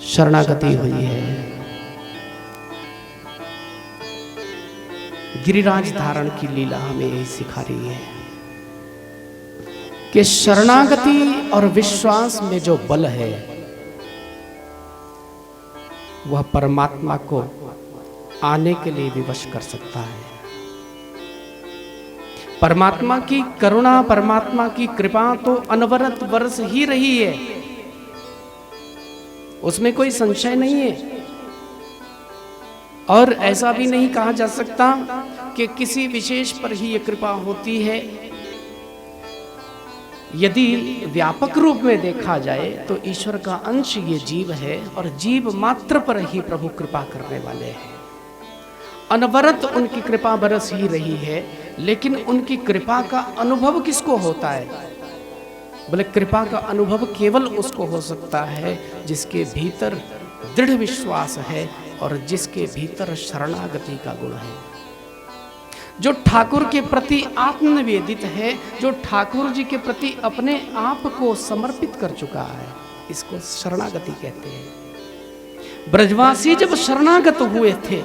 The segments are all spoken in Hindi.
शरणागति हुई है। गिरिराज धारण की लीला हमें यही सिखा रही है कि शरणागति और विश्वास में जो बल है वह परमात्मा को आने के लिए विवश कर सकता है। परमात्मा की करुणा, परमात्मा की कृपा तो अनवरत बरस ही रही है, उसमें कोई संशय नहीं है। और ऐसा भी नहीं कहा जा सकता कि किसी विशेष पर ही ये कृपा होती है। यदि व्यापक रूप में देखा जाए तो ईश्वर का अंश ये जीव है और जीव मात्र पर ही प्रभु कृपा करने वाले हैं। अनवरत उनकी कृपा बरस ही रही है, लेकिन उनकी कृपा का अनुभव किसको होता है? बोले कृपा का अनुभव केवल उसको हो सकता है जिसके भीतर दृढ़ विश्वास है और जिसके भीतर शरणागति का गुण है, जो ठाकुर के प्रति आत्मनिवेदित है, जो ठाकुर जी के प्रति अपने आप को समर्पित कर चुका है, इसको शरणागति कहते हैं। ब्रजवासी जब शरणागत हुए थे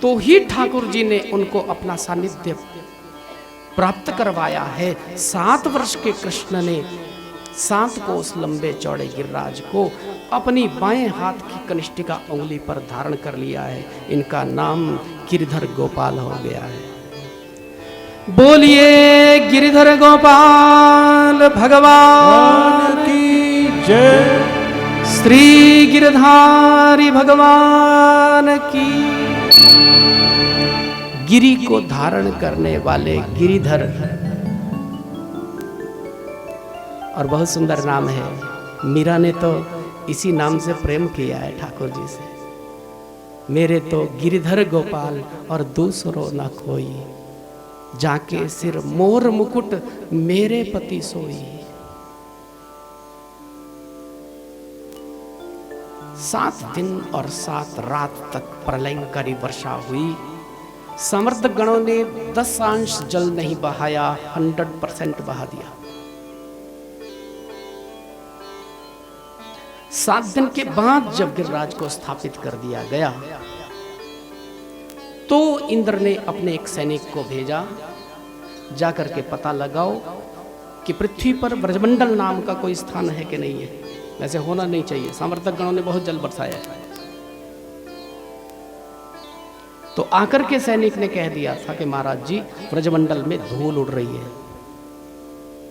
तो ही ठाकुर जी ने उनको अपना सानिध्य प्राप्त करवाया है। 7 वर्ष के कृष्ण ने 7 कोस लंबे चौड़े गिरिराज को अपनी बाएं हाथ की कनिष्ठिका उंगली पर धारण कर लिया है। इनका नाम गिरिधर गोपाल हो गया है। बोलिए गिरिधर गोपाल भगवान की जय, श्री गिरधारी भगवान की। गिरि को धारण करने वाले गिरिधर, और बहुत सुंदर नाम है। मीरा ने तो इसी नाम से प्रेम किया है ठाकुर जी से। मेरे तो गिरिधर गोपाल और दूसरो न कोई, जाके सिर मोर मुकुट मेरे पति सोई। 7 दिन और 7 रात तक प्रलयंकारी वर्षा हुई। समर्थ गणों ने 10 अंश जल नहीं बहाया, 100% बहा दिया। 7 दिन के बाद जब गिरिराज को स्थापित कर दिया गया तो इंद्र ने अपने एक सैनिक को भेजा, जाकर के पता लगाओ कि पृथ्वी पर ब्रजमंडल नाम का कोई स्थान है कि नहीं है। वैसे होना नहीं चाहिए, समर्थक गणों ने बहुत जल बरसाया है। तो आकर के सैनिक ने कह दिया था कि महाराज जी ब्रजमंडल में धूल उड़ रही है।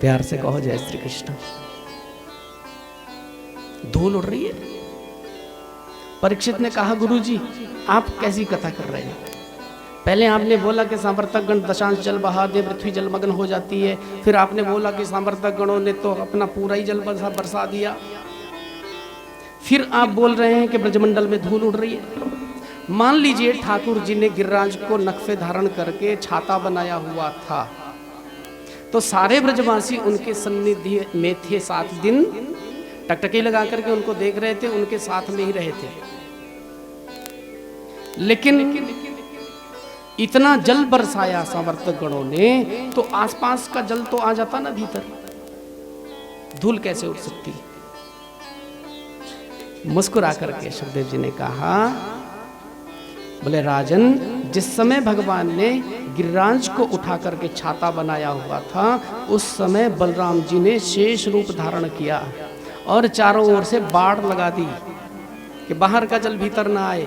प्यार से कहो जय श्री कृष्ण। धूल उड़ रही है। परीक्षित ने कहा गुरुजी आप कैसी कथा कर रहे हैं? पहले आपने बोला कि सांवर्तक गण दशांश जल बहा दे, पृथ्वी जलमग्न हो जाती है। फिर आपने बोला कि सांवर्तक गणों ने तो अपना पूरा ही जल बरसा दिया। फिर आप बोल रहे हैं कि ब्रजमंडल में धूल उड़ रही है। मान लीजिए ठाकुर जी ने गिरिराज को नक्फे धारण करके छाता बनाया हुआ था, तो सारे ब्रजवासी उनके सन्निधि में थे। 7 दिन टकटकी लगा करके उनको देख रहे थे, उनके साथ में ही रहे थे। लेकिन इतना जल बरसाया समर्थक गणों ने तो आसपास का जल तो आ जाता ना भीतर, धूल कैसे उठ सकती? मुस्कुरा करके सुखदेव जी ने कहा, बोले राजन जिस समय भगवान ने गिरिराज को उठा करके छाता बनाया हुआ था उस समय बलराम जी ने शेष रूप धारण किया और चारों ओर से बाढ़ लगा दी कि बाहर का जल भीतर ना आए।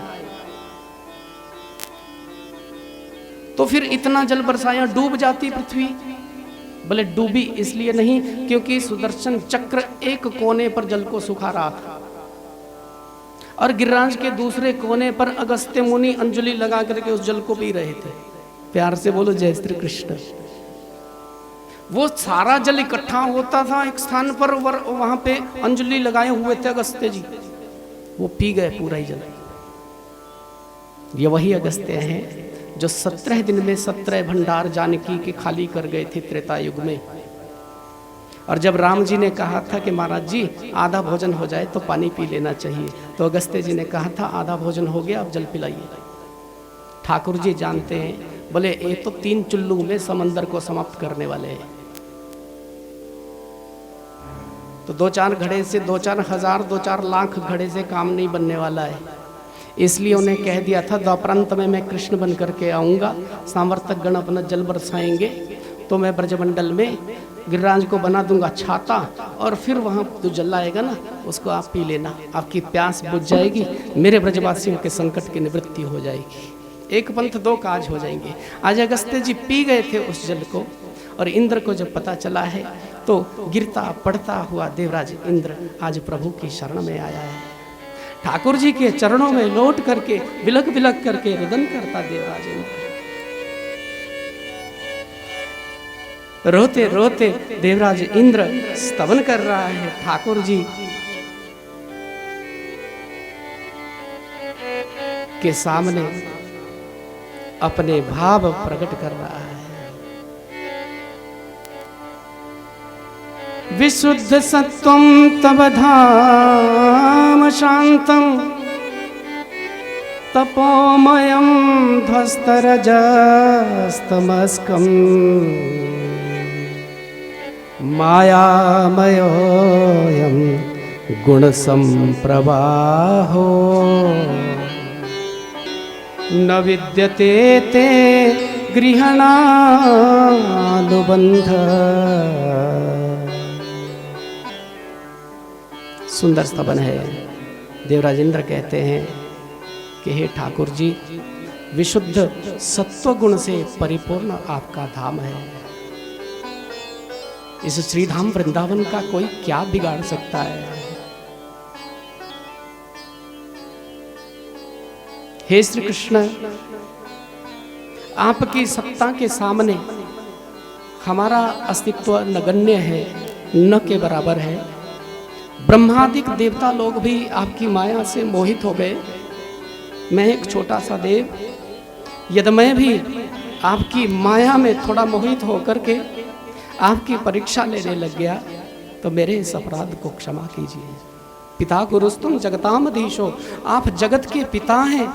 तो फिर इतना जल बरसाया, डूब जाती पृथ्वी। बोले डूबी इसलिए नहीं क्योंकि सुदर्शन चक्र एक कोने पर जल को सुखा रहा था और गिरिराज के दूसरे कोने पर अगस्त्य मुनि अंजलि लगा करके उस जल को पी रहे थे। प्यार से बोलो जय श्री कृष्ण। वो सारा जल इकट्ठा होता था एक स्थान पर, वहां पे अंजलि लगाए हुए थे अगस्त्य जी, वो पी गए पूरा ही जल। ये वही अगस्त्य हैं जो 17 दिन में 17 भंडार जानकी के खाली कर गए थे त्रेता युग में। और जब राम जी ने कहा था कि महाराज जी आधा भोजन हो जाए तो पानी पी लेना चाहिए, तो अगस्त्य जी ने कहा था आधा भोजन हो गया अब जल पिलाइए। ठाकुर जी जानते हैं, बोले ये तो 3 चुल्लू में समंदर को समाप्त करने वाले हैं। तो 2-4 घड़े से 2-4 हजार 2-4 लाख घड़े से काम नहीं बनने वाला है। इसलिए उन्हें कह दिया था द्वापरांत में मैं कृष्ण बन करके आऊँगा, सामर्थक गण अपना जल बरसाएंगे, तो मैं ब्रजमंडल में गिरिराज को बना दूंगा छाता, और फिर वहाँ जो जल आएगा ना उसको आप पी लेना, आपकी प्यास बुझ जाएगी, मेरे ब्रजवासियों के संकट की निवृत्ति हो जाएगी, एक पंथ दो काज हो जाएंगे। आज अगस्त्य जी पी गए थे उस जल को, और इंद्र को जब पता चला है तो गिरता पड़ता हुआ देवराज इंद्र आज प्रभु की शरण में आया है। ठाकुर जी के चरणों में लौट करके बिलक बिलक करके रुदन करता देवराज इंद्र। रोते रोते देवराज इंद्र स्तवन कर रहा है ठाकुर जी के सामने, अपने भाव प्रकट कर रहा है। विशुद्ध सत्वं तव धाम शांतं तपोमयं ध्वस्तरजस्तमस्कम् मायामयोऽयं गुणसंप्रवाहो न विद्यते ते गृहणानुबन्ध। सुंदर स्तवन है। देवराज इंद्र कहते हैं कि हे ठाकुर जी, विशुद्ध सत्व गुण से परिपूर्ण आपका धाम है। इस श्रीधाम वृंदावन का कोई क्या बिगाड़ सकता है। हे श्री कृष्ण, आपकी सत्ता के सामने हमारा अस्तित्व नगण्य है, न के बराबर है। ब्रह्मादिक देवता लोग भी आपकी माया से मोहित हो गए। मैं एक छोटा सा देव, यदि मैं भी आपकी माया में थोड़ा मोहित होकर के आपकी परीक्षा लेने लग गया तो मेरे इस अपराध को क्षमा कीजिए। पिता गुरुस्तुम जगतामधीशो, आप जगत के पिता हैं,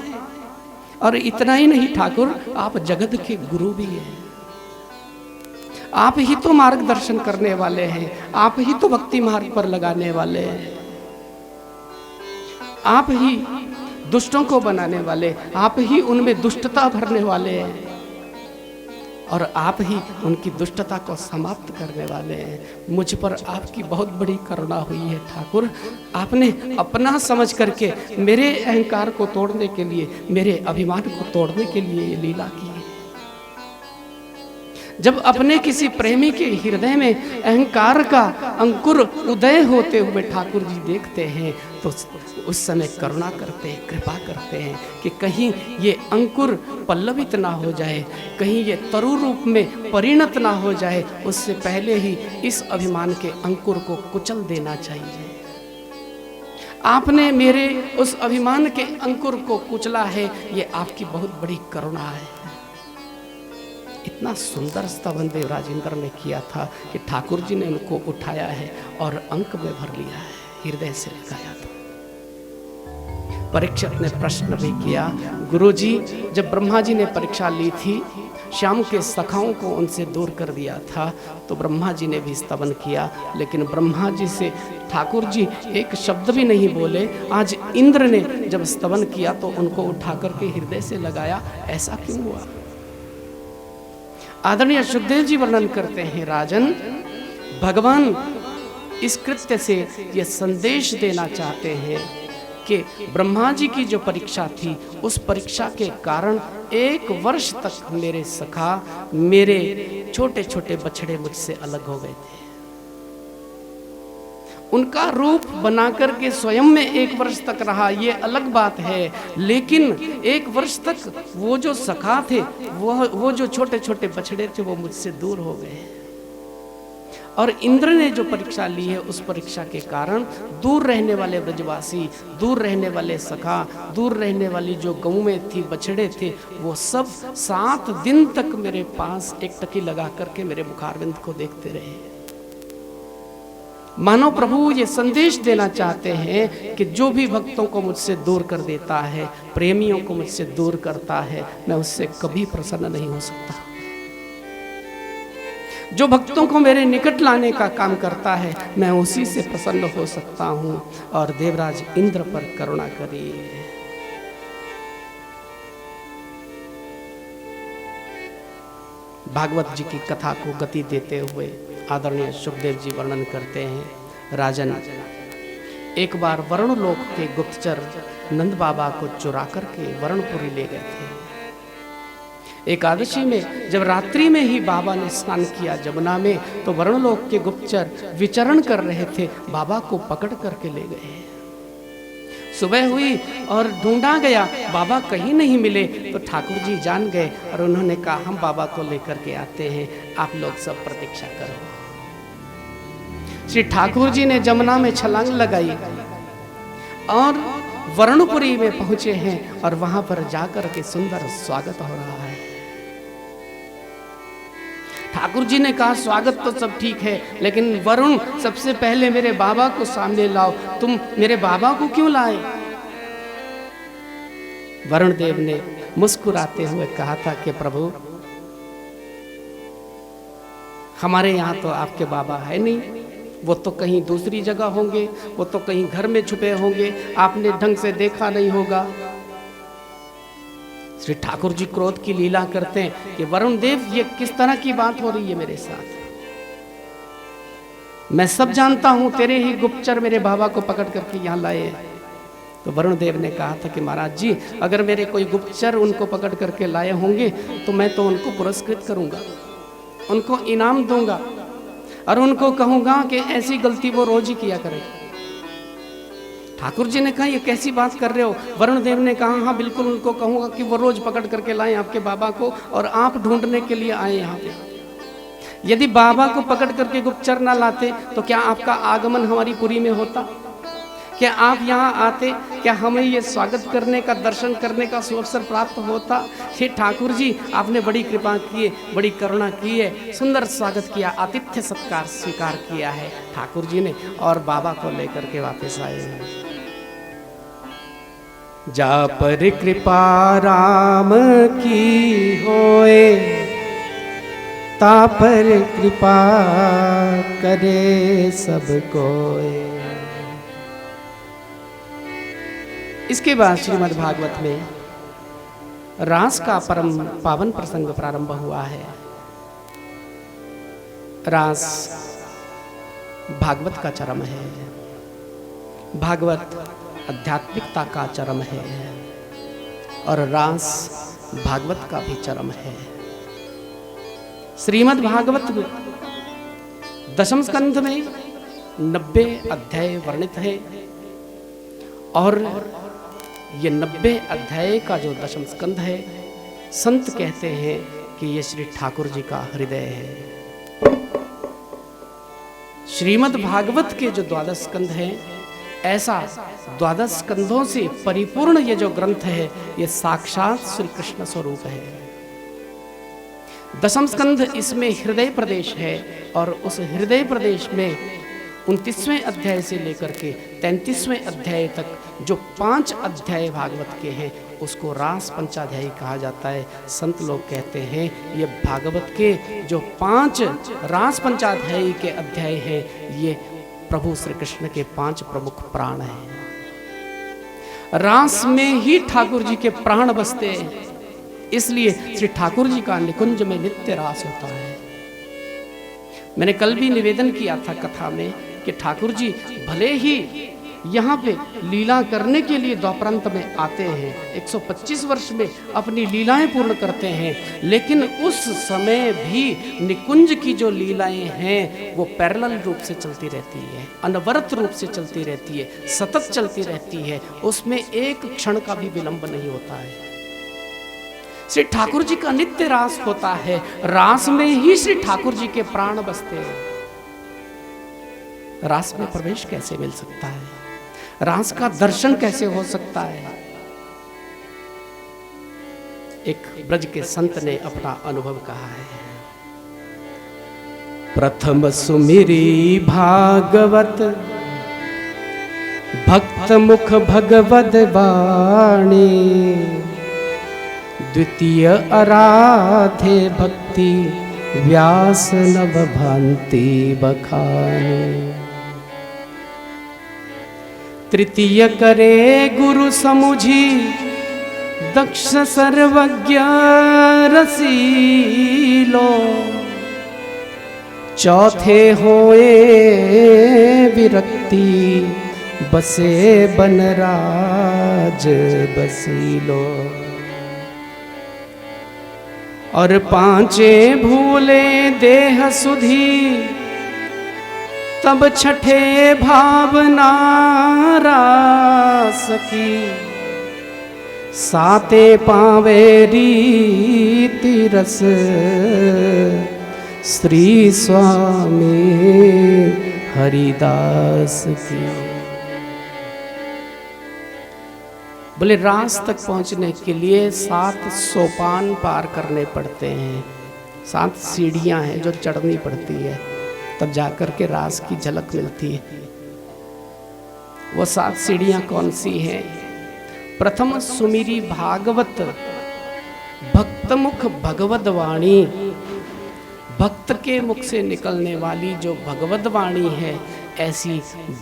और इतना ही नहीं ठाकुर, आप जगत के गुरु भी हैं। आप ही तो मार्गदर्शन करने वाले हैं, आप ही तो भक्ति मार्ग पर लगाने वाले हैं, आप ही दुष्टों को बनाने वाले, आप ही उनमें दुष्टता भरने वाले हैं, और आप ही उनकी दुष्टता को समाप्त करने वाले हैं। मुझ पर आपकी बहुत बड़ी करुणा हुई है ठाकुर। आपने अपना समझ करके मेरे अहंकार को तोड़ने के लिए, मेरे अभिमान को तोड़ने के लिए ये लीला की है। जब अपने किसी प्रेमी के हृदय में अहंकार का अंकुर उदय होते हुए ठाकुर जी देखते हैं तो उस समय करुणा करते हैं, कृपा करते हैं कि कहीं ये अंकुर पल्लवित ना हो जाए, कहीं ये तरु रूप में परिणत ना हो जाए, उससे पहले ही इस अभिमान के अंकुर को कुचल देना चाहिए। आपने मेरे उस अभिमान के अंकुर को कुचला है, ये आपकी बहुत बड़ी करुणा है। इतना सुंदर स्तवन देवराज इंद्र ने किया था कि ठाकुर जी ने उनको उठाया है और अंक में भर लिया है, हृदय से लगाया था। परीक्षित ने प्रश्न भी किया, गुरुजी, जब ब्रह्मा जी ने परीक्षा ली थी, श्याम के सखाओं को उनसे दूर कर दिया था, तो ब्रह्मा जी ने भी स्तवन किया, लेकिन ब्रह्मा जी से ठाकुर जी एक शब्द भी नहीं बोले। आज इंद्र ने जब स्तवन किया तो उनको उठा करके हृदय से लगाया, ऐसा क्यों हुआ? आदरणीय सुखदेव जी वर्णन करते हैं, राजन, भगवान इस कृत्य से यह संदेश देना चाहते हैं कि ब्रह्मा जी की जो परीक्षा थी, उस परीक्षा के कारण 1 वर्ष तक मेरे सखा, मेरे छोटे छोटे बछड़े मुझसे अलग हो गए थे। उनका रूप बनाकर के स्वयं में 1 वर्ष तक रहा, ये अलग बात है, लेकिन 1 वर्ष तक वो जो सखा थे, वो जो छोटे छोटे बछड़े थे, वो मुझसे दूर हो गए। और इंद्र ने जो परीक्षा ली है, उस परीक्षा के कारण दूर रहने वाले ब्रजवासी, दूर रहने वाले सखा, दूर रहने वाली जो गऊं थी, बछड़े थे, वो सब 7 दिन तक मेरे पास एकटकी लगा करके मेरे मुखारविंद को देखते रहे। मानो प्रभु ये संदेश देना चाहते हैं कि जो भी भक्तों को मुझसे दूर कर देता है, प्रेमियों को मुझसे दूर करता है, मैं उससे कभी प्रसन्न नहीं हो सकता। जो भक्तों को मेरे निकट लाने का काम करता है, मैं उसी से प्रसन्न हो सकता हूं। और देवराज इंद्र पर करुणा करिए। भागवत जी की कथा को गति देते हुए आदरणीय सुखदेव जी वर्णन करते हैं, राजन, एक बार वरुण लोक के गुप्तचर नंद बाबा को चुरा करके वर्णपुरी ले गए थे। एकादशी में जब रात्रि में ही बाबा ने स्नान किया जमुना में, तो वरुणलोक के गुप्तचर विचरण कर रहे थे, बाबा को पकड़ करके ले गए। सुबह हुई और ढूंढा गया, बाबा कहीं नहीं मिले। तो ठाकुर जी जान गए और उन्होंने कहा, हम बाबा को लेकर के आते हैं, आप लोग सब प्रतीक्षा करो। श्री ठाकुर जी ने जमुना में छलांग लगाई और वर्णपुरी में पहुंचे हैं और वहां पर जाकर के सुंदर स्वागत हो रहा है। ठाकुर जी ने कहा, स्वागत तो सब ठीक है, लेकिन वरुण, सबसे पहले मेरे बाबा को सामने लाओ। तुम मेरे बाबा को क्यों लाए? वरुण देव ने मुस्कुराते हुए कहा था कि प्रभु, हमारे यहां तो आपके बाबा है नहीं, वो तो कहीं दूसरी जगह होंगे, वो तो कहीं घर में छुपे होंगे, आपने ढंग से देखा नहीं होगा। श्री ठाकुर जी क्रोध की लीला करते हैं कि वरुण देव, ये किस तरह की बात हो रही है मेरे साथ? मैं सब जानता हूं, तेरे ही गुप्तचर मेरे बाबा को पकड़ करके यहां लाए हैं। तो वरुण देव ने कहा था कि महाराज जी, अगर मेरे कोई गुप्तचर उनको पकड़ करके लाए होंगे तो मैं तो उनको पुरस्कृत करूंगा, उनको इनाम दूंगा और उनको कहूंगा कि ऐसी गलती वो रोज ही किया करें। ठाकुर जी ने कहा, ये कैसी बात कर रहे हो? वरुण देव ने कहा, हाँ बिल्कुल, उनको कहूंगा कि वो रोज पकड़ करके लाएं आपके बाबा को और आप ढूंढने के लिए आए यहाँ पे। यदि बाबा को पकड़ करके गुप्तचर ना लाते तो क्या आपका आगमन हमारी पुरी में होता? क्या आप यहाँ आते? क्या हमें ये स्वागत करने का, दर्शन करने का सुअवसर प्राप्त होता? श्री ठाकुर जी, आपने बड़ी कृपा की है, बड़ी करुणा की है, सुंदर स्वागत किया, आतिथ्य सत्कार स्वीकार किया है ठाकुर जी ने और बाबा को लेकर के वापस आए हैं। जा पर कृपा राम की होए, ता पर कृपा करे सब कोय। इसके बाद श्रीमद् भागवत में रास का परम पावन प्रसंग प्रारंभ हुआ है। रास भागवत का चरम है, भागवत आध्यात्मिकता का चरम है और रास भागवत का भी चरम है। श्रीमद् भागवत में दशम स्कंध में 90 अध्याय वर्णित है और ये 90 अध्याय का जो दशम स्कंध है, संत कहते हैं कि ये श्री ठाकुर जी का हृदय है। श्रीमद् भागवत के जो 12 स्कंध हैं, ऐसा 12 स्कंधों से परिपूर्ण ये जो ग्रंथ है, ये साक्षात श्री कृष्ण स्वरूप है। दशम स्कंध इसमें हृदय प्रदेश है और उस हृदय प्रदेश में 29वें अध्याय से लेकर के 33वें अध्याय तक जो 5 अध्याय भागवत के हैं, उसको रास पंचाध्यायी कहा जाता है। संत लोग कहते हैं ये भागवत के जो 5 रास पंचाध्यायी के अध्याय हैं, ये प्रभु श्री कृष्ण के 5 प्रमुख प्राण हैं। रास में ही ठाकुर जी के प्राण बसते हैं, इसलिए श्री ठाकुर जी का निकुंज में नित्य रास होता है। मैंने कल भी निवेदन किया था कथा में कि ठाकुर जी भले ही यहाँ पे लीला करने के लिए द्वापरांत में आते हैं, 125 वर्ष में अपनी लीलाएं पूर्ण करते हैं, लेकिन उस समय भी निकुंज की जो लीलाएं हैं वो पैरेलल रूप से चलती रहती है, अनवरत रूप से चलती रहती है, सतत चलती रहती है, उसमें एक क्षण का भी विलंब नहीं होता है। श्री ठाकुर जी का नित्य रास होता है, रास में ही श्री ठाकुर जी के प्राण बसते हैं। रास में प्रवेश कैसे मिल सकता है? रास का दर्शन कैसे हो सकता है? एक ब्रज के संत ने अपना अनुभव कहा है। प्रथम सुमिरी भागवत, भक्त मुख भगवद वाणी, द्वितीय आराधे भक्ति व्यास नव भांति बखाने। तृतीय करे गुरु समुझी दक्ष सर्वज्ञ रसीलो। चौथे होए विरक्ति बसे बनराज बसीलो। और पांचे भूले देह सुधी तब छठे भावना रास की। साते पावे रीति रस श्री स्वामी हरिदास की। बोले रास तक पहुंचने के लिए 7 सोपान पार करने पड़ते हैं, 7 सीढ़ियां हैं जो चढ़नी पड़ती है, तब जाकर के रास की झलक मिलती है। वो 7 सीढ़ियां कौन सी हैं? प्रथम सुमिरी भागवत भक्त मुख भगवद वाणी। भक्त के मुख से निकलने वाली जो भगवद वाणी है, ऐसी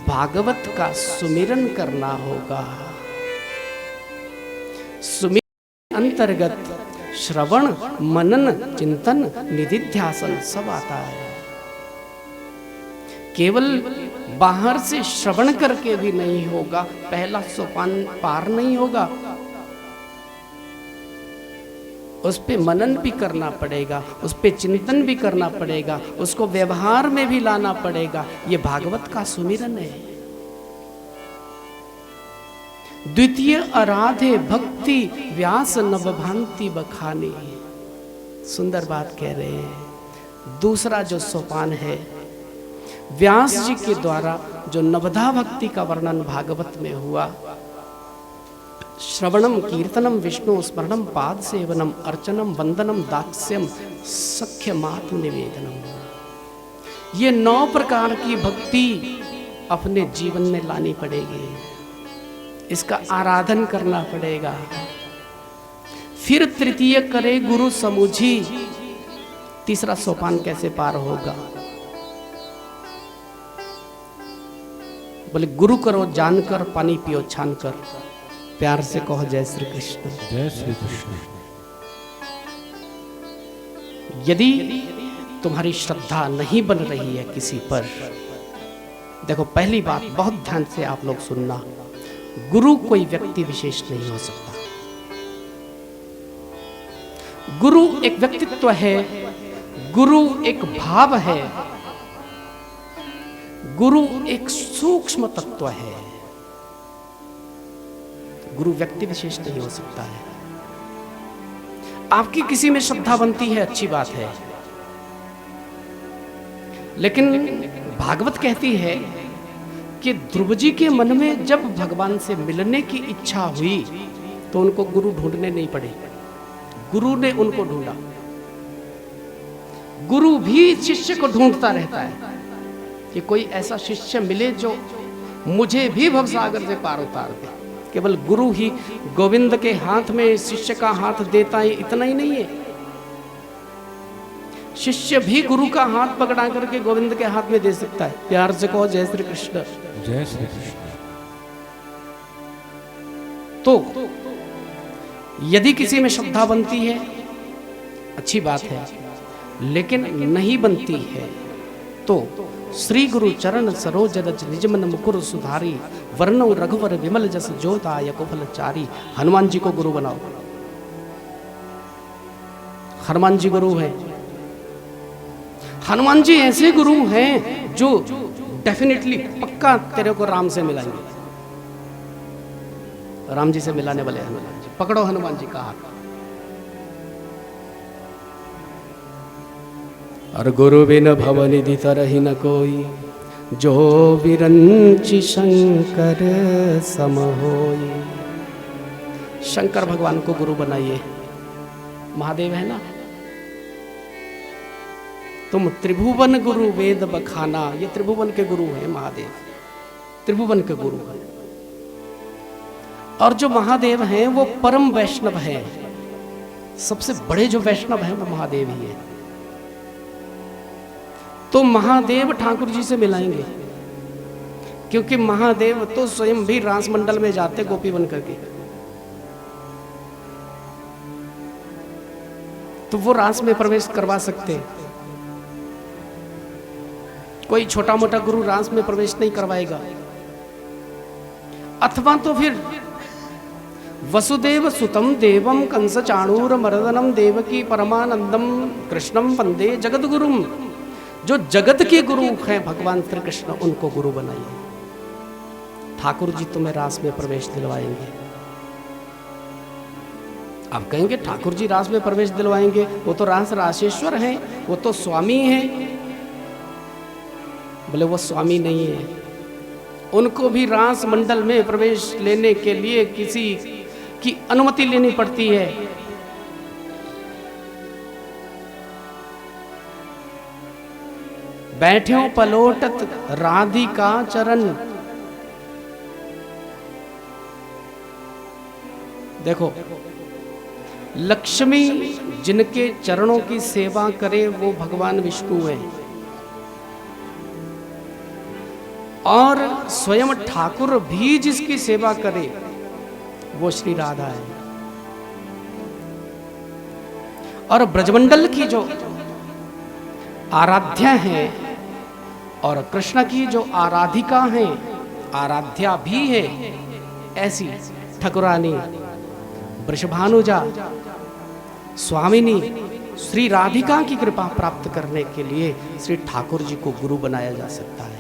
भागवत का सुमिरन करना होगा। सुमिरन अंतर्गत श्रवण मनन चिंतन निधिध्यासन सब आता है। केवल बाहर से श्रवण करके भी नहीं होगा, पहला सोपान पार नहीं होगा, उस पे मनन भी करना पड़ेगा, उस पे चिंतन भी करना पड़ेगा, उसको व्यवहार में भी लाना पड़ेगा। ये भागवत का सुमिरन है। द्वितीय आराधे भक्ति व्यास नवभांति बखाने। सुंदर बात कह रहे हैं। दूसरा जो सोपान है, व्यास जी के द्वारा जो नवधा भक्ति का वर्णन भागवत में हुआ, श्रवणम कीर्तनम विष्णु स्मरणम पाद सेवनम अर्चनम वंदनम दाक्ष्यम सख्य मातु निवेदनम। ये 9 प्रकार की भक्ति अपने जीवन में लानी पड़ेगी, इसका आराधन करना पड़ेगा। फिर तृतीय करे गुरु समुझी। तीसरा सोपान कैसे पार होगा? बोले गुरु करो जानकर, पानी पियो छान कर। प्यार से कहो जय श्री कृष्ण। जय श्री कृष्ण। यदि तुम्हारी श्रद्धा नहीं बन रही है किसी पर, देखो पहली बात बहुत ध्यान से आप लोग सुनना, गुरु कोई व्यक्ति विशेष नहीं हो सकता। गुरु एक व्यक्तित्व है, गुरु एक भाव है, गुरु एक सूक्ष्म तत्व है। गुरु व्यक्ति विशेष नहीं हो सकता है। आपकी किसी में श्रद्धा बनती है, अच्छी बात है, लेकिन भागवत कहती है कि ध्रुव जी के मन में जब भगवान से मिलने की इच्छा हुई तो उनको गुरु ढूंढने नहीं पड़े, गुरु ने उनको ढूंढा। गुरु भी शिष्य को ढूंढता रहता है कि कोई ऐसा शिष्य मिले जो मुझे भी भवसागर से पार उतार दे। केवल गुरु ही गोविंद के हाथ में शिष्य का हाथ देता है, इतना ही नहीं है, शिष्य भी गुरु का हाथ पकड़ा करके गोविंद के हाथ में दे सकता है। प्यार से कहो जय श्री कृष्ण। जय श्री कृष्ण। तो यदि किसी में श्रद्धा बनती है, अच्छी बात है, लेकिन नहीं बनती है तो श्री गुरु चरण सरोज रज निजमन मुकुर सुधारी वर्णो रघुवर विमल जस जोताय कुफल चारी। हनुमान जी को गुरु बनाओ। हनुमान जी गुरु है। हनुमान जी ऐसे गुरु हैं जो डेफिनेटली पक्का तेरे को राम से मिलाएंगे। राम जी से मिलाने वाले हनुमान जी। पकड़ो हनुमान जी का हाथ। और गुरु बिन भवनिधि तरहि न कोई, जो विरंचि शंकर सम होई। शंकर भगवान को गुरु बनाइए। महादेव है ना, तुम त्रिभुवन गुरु वेद बखाना। ये त्रिभुवन के गुरु हैं महादेव, त्रिभुवन के गुरु हैं। और जो महादेव हैं वो परम वैष्णव हैं। सबसे बड़े जो वैष्णव हैं वो महादेव ही है। तो महादेव ठाकुर जी से मिलाएंगे, क्योंकि महादेव तो स्वयं भी रास मंडल में जाते गोपी बन करके, तो वो रास में प्रवेश करवा सकते। कोई छोटा मोटा गुरु रास में प्रवेश नहीं करवाएगा। अथवा तो फिर वसुदेव सुतम देवम कंस चाणूर मर्दनम देवकी परमानंदम कृष्णम वंदे जगत गुरुम, जो जगत के गुरु हैं भगवान श्री कृष्ण, उनको गुरु बनाइए। ठाकुर जी तुम्हें रास में प्रवेश दिलवाएंगे। आप कहेंगे ठाकुर जी रास में प्रवेश दिलवाएंगे, वो तो रास रासेश्वर हैं, वो तो स्वामी हैं। बोले वो स्वामी नहीं है, उनको भी रास मंडल में प्रवेश लेने के लिए किसी की अनुमति लेनी पड़ती है। बैठ्यो पलोटत राधिका चरण। देखो, लक्ष्मी जिनके चरणों की सेवा करे वो भगवान विष्णु है, और स्वयं ठाकुर भी जिसकी सेवा करे वो श्री राधा है। और ब्रजमंडल की जो आराध्या है और कृष्ण की जो आराधिका है, आराध्या भी है, ऐसी ठकुरानी वृषभानुजा स्वामिनी श्री राधिका की कृपा प्राप्त करने के लिए श्री ठाकुर जी को गुरु बनाया जा सकता है।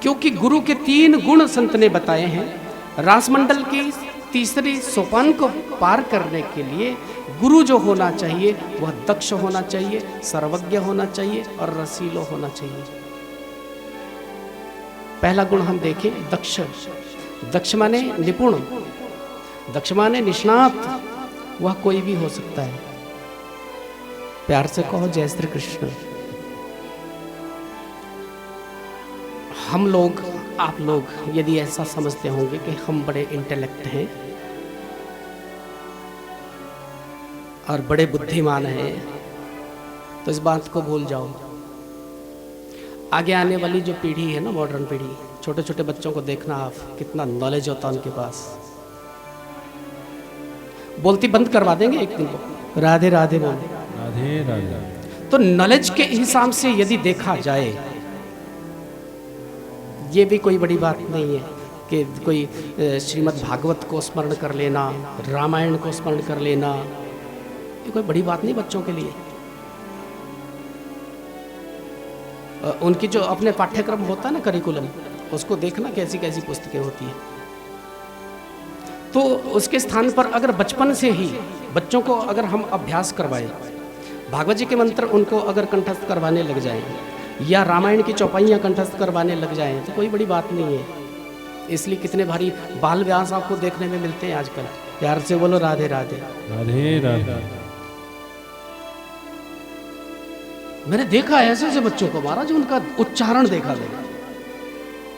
क्योंकि गुरु के 3 गुण संत ने बताए हैं। रासमंडल की तीसरी सोपान को पार करने के लिए गुरु जो होना चाहिए वह दक्ष होना चाहिए, सर्वज्ञ होना चाहिए और रसीलो होना चाहिए। पहला गुण हम देखें, दक्ष। दक्ष माने निपुण, दक्ष माने निष्णात, वह कोई भी हो सकता है। प्यार से कहो जय श्री कृष्ण। हम लोग, आप लोग यदि ऐसा समझते होंगे कि हम बड़े इंटेलेक्ट हैं और बड़े बुद्धिमान हैं, तो इस बात को भूल जाओ। आगे आने वाली जो पीढ़ी है ना, मॉडर्न पीढ़ी, छोटे छोटे बच्चों को देखना आप, कितना नॉलेज होता है उनके पास। बोलती बंद करवा देंगे एक दिन को, राधे राधे बोल, राधे राधे। तो नॉलेज के हिसाब से यदि देखा जाए, ये भी कोई बड़ी बात नहीं है कि कोई श्रीमद् भागवत को स्मरण कर लेना, रामायण को स्मरण कर लेना, ये कोई बड़ी बात नहीं बच्चों के लिए। उनकी जो अपने पाठ्यक्रम होता है ना, करिकुलम, उसको देखना कैसी कैसी पुस्तकें होती है। तो उसके स्थान पर अगर बचपन से ही बच्चों को अगर हम अभ्यास करवाएं, भागवत जी के मंत्र उनको अगर कंठस्थ करवाने लग जाएं या रामायण की चौपाइयाँ कंठस्थ करवाने लग जाएं, तो कोई बड़ी बात नहीं है। इसलिए कितने भारी बाल व्यास आपको देखने में मिलते हैं आजकल। प्यार से बोलो राधे राधे। राधे राधे। मैंने देखा है ऐसे ऐसे बच्चों को महाराज, उनका उच्चारण देखा मैंने,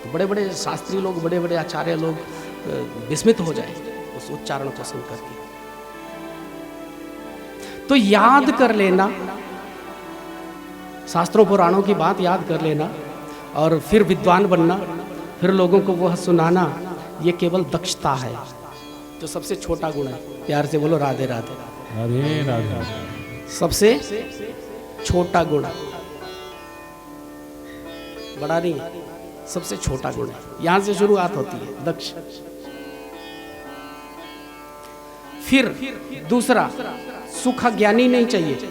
तो बड़े बड़े शास्त्री लोग, बड़े बड़े आचार्य लोग विस्मित हो जाए उस उच्चारण को सुन करके। तो याद कर लेना, शास्त्रों पुराणों की बात याद कर लेना और फिर विद्वान बनना, फिर लोगों को वह सुनाना, ये केवल दक्षता है, जो सबसे छोटा गुण है। प्यार से बोलो राधे राधे। राधे राधे। सबसे छोटा गुण, बड़ा नहीं, सबसे छोटा गुण है। यहां से शुरुआत होती है, दक्ष। फिर दूसरा, सुख ज्ञानी नहीं चाहिए।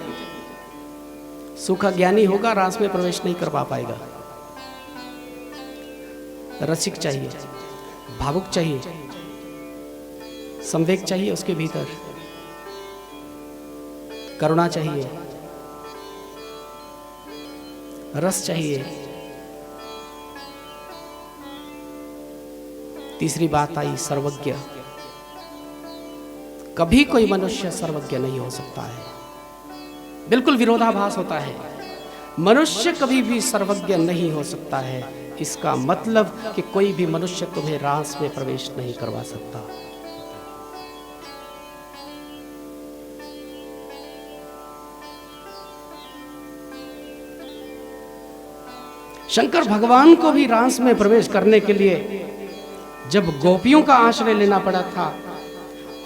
सुख ज्ञानी होगा रास में प्रवेश नहीं कर पाएगा। रसिक चाहिए, भावुक चाहिए, संवेग चाहिए उसके भीतर, करुणा चाहिए, रस चाहिए। तीसरी बात आई सर्वज्ञ। कभी कोई मनुष्य सर्वज्ञ नहीं हो सकता है, बिल्कुल विरोधाभास होता है। मनुष्य कभी भी सर्वज्ञ नहीं हो सकता है, इसका मतलब कि कोई भी मनुष्य तुम्हें रास में प्रवेश नहीं करवा सकता। शंकर भगवान को भी रास में प्रवेश करने के लिए जब गोपियों का आश्रय लेना पड़ा था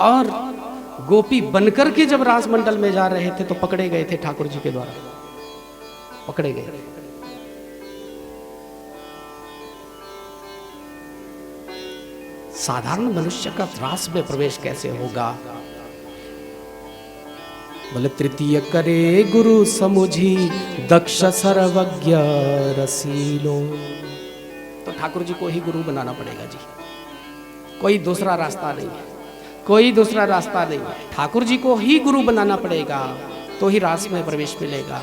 और गोपी बनकर के जब रास मंडल में जा रहे थे तो पकड़े गए थे ठाकुर जी के द्वारा, पकड़े गए। साधारण मनुष्य का रास में प्रवेश कैसे होगा? बोले तृतीय करे गुरु समुझी दक्ष सर्वज्ञ रसीलो। तो ठाकुर जी को ही गुरु बनाना पड़ेगा जी, कोई दूसरा रास्ता नहीं है, कोई दूसरा रास्ता नहीं है। ठाकुर जी को ही गुरु बनाना पड़ेगा तो ही रास में प्रवेश मिलेगा।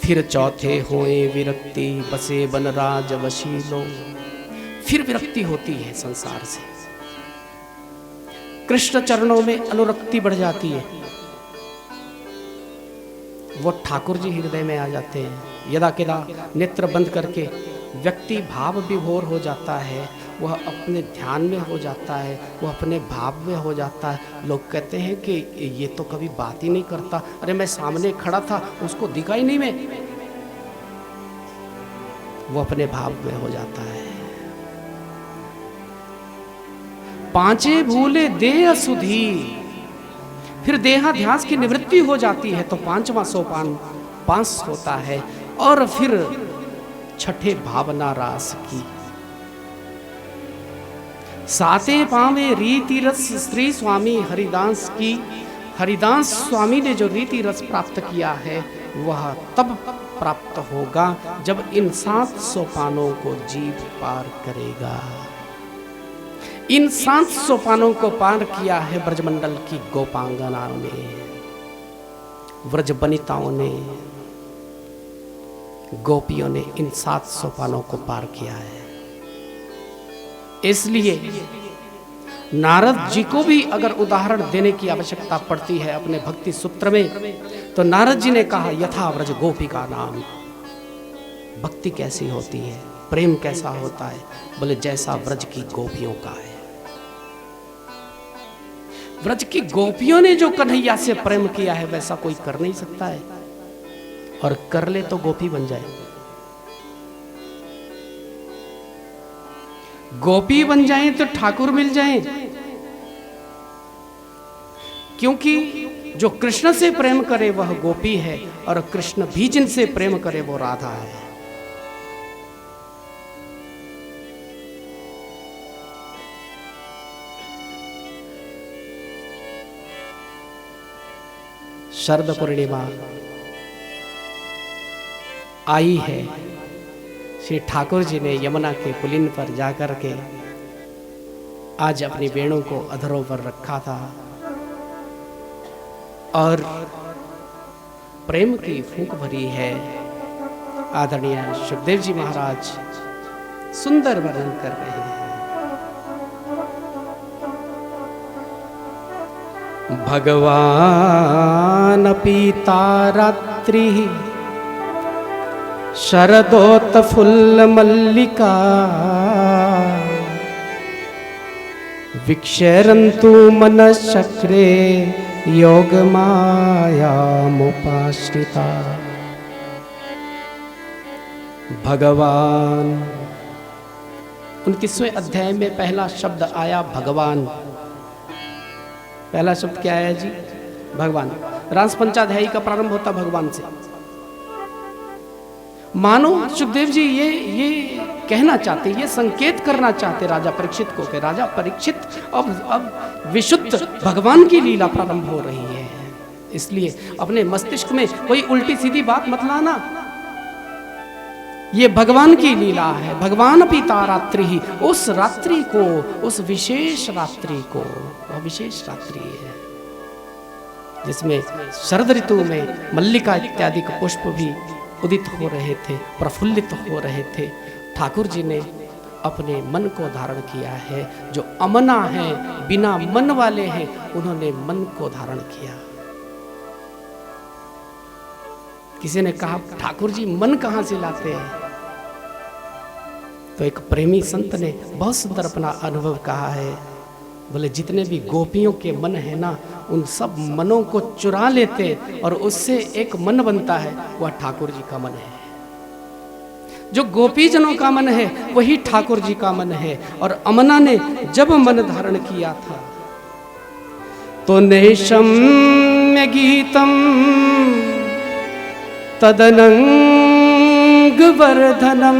फिर चौथे होए विरक्ति बसे बन राज वशीलो। फिर विरक्ति होती है संसार से, कृष्ण चरणों में अनुरक्ति बढ़ जाती है, वो ठाकुर जी हृदय में आ जाते हैं। यदा किदा नेत्र बंद करके व्यक्ति भाव विभोर हो जाता है, वह अपने ध्यान में हो जाता है, वह अपने भाव में हो जाता है। लोग कहते हैं कि ये तो कभी बात ही नहीं करता, अरे मैं सामने खड़ा था उसको दिखा ही नहीं मैं, वो अपने भाव में हो जाता है। पांचे भूले देह सुधी, फिर देहाध्यास की निवृत्ति हो जाती है तो पांचवा सोपान पास होता है। और फिर छठे भावना रास की, साते पावे रीति रस श्री स्वामी हरिदास की। हरिदास स्वामी ने जो रीति रस प्राप्त किया है वह तब प्राप्त होगा जब इन 7 सोपानों को जीव पार करेगा। इन 7 सोपानों को पार किया है ब्रजमंडल की गोपांगना ने, व्रज बनिताओं ने, गोपियों ने इन 7 सोपानों को पार किया है। इसलिए नारद जी को भी अगर उदाहरण देने की आवश्यकता पड़ती है अपने भक्ति सूत्र में, तो नारद जी ने कहा यथा व्रज गोपी का नाम। भक्ति कैसी होती है, प्रेम कैसा होता है? बोले जैसा व्रज की गोपियों का है। व्रज की गोपियों ने जो कन्हैया से प्रेम किया है वैसा कोई कर नहीं सकता है, और कर ले तो गोपी बन जाए। गोपी बन जाए तो ठाकुर मिल जाए, क्योंकि जो कृष्ण से प्रेम करे वह गोपी है और कृष्ण भी जिनसे प्रेम करे वो राधा है। शरद पूर्णिमा आई है, श्री ठाकुर जी ने यमुना के पुलिन पर जाकर के आज अपनी वेणु को अधरों पर रखा था और प्रेम की फूंक भरी है। आदरणीय सुखदेव जी महाराज सुंदर वर्णन कर रहे हैं। भगवान पीता रात्रि शरदोत फुल्ल मल्लिका विक्षरन्तु मनश्चक्रे योग माया मुपाश्रिता। भगवान 29वें अध्याय में पहला शब्द आया भगवान। पहला शब्द क्या आया जी? भगवान। रास पंचाध्यायी का प्रारंभ होता भगवान से। मानो सुखदेव जी ये कहना चाहते, ये संकेत करना चाहते राजा परीक्षित को कि राजा परीक्षित अब विशुद्ध भगवान की लीला प्रारंभ हो रही है, इसलिए अपने मस्तिष्क में कोई उल्टी सीधी बात मत लाना। ये भगवान की लीला है। भगवान पीता रात्रि ही, उस रात्रि को, उस विशेष रात्रि को, वह विशेष रात्रि है जिसमें शरद ऋतु में मल्लिका इत्यादि के पुष्प भी उदित हो रहे थे, प्रफुल्लित हो रहे थे। ठाकुर जी ने अपने मन को धारण किया है। जो अमना है, बिना मन वाले हैं, उन्होंने मन को धारण किया। किसी ने कहा ठाकुर जी मन कहां से लाते हैं? तो एक प्रेमी संत ने बहुत सुंदर अपना अनुभव कहा है। बोले जितने भी गोपियों के मन है ना, उन सब मनों को चुरा लेते और उससे एक मन बनता है, वह ठाकुर जी का मन है। जो गोपीजनों का मन है वही ठाकुर जी का मन है। और अमना ने जब मन धारण किया था तो नैषम्य गीतम तदनंग वर्धनम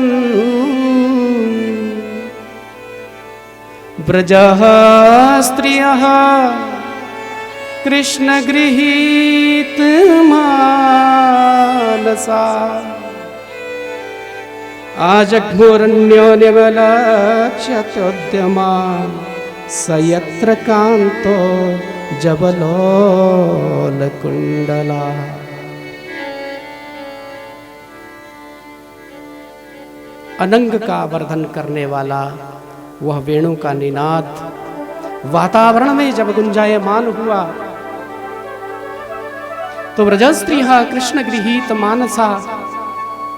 ब्रजः स्त्रियः कृष्ण गृहीत मानसा आजघोरण्योन्यवलक्ष्योद्यमा स यत्र कांतो जबलोल कुंडला। अनंग का वर्धन करने वाला वह वेणु का निनाद वातावरण में जब गुंजायमान हुआ तो व्रजस्त्रियः कृष्ण गृहीत मानसा,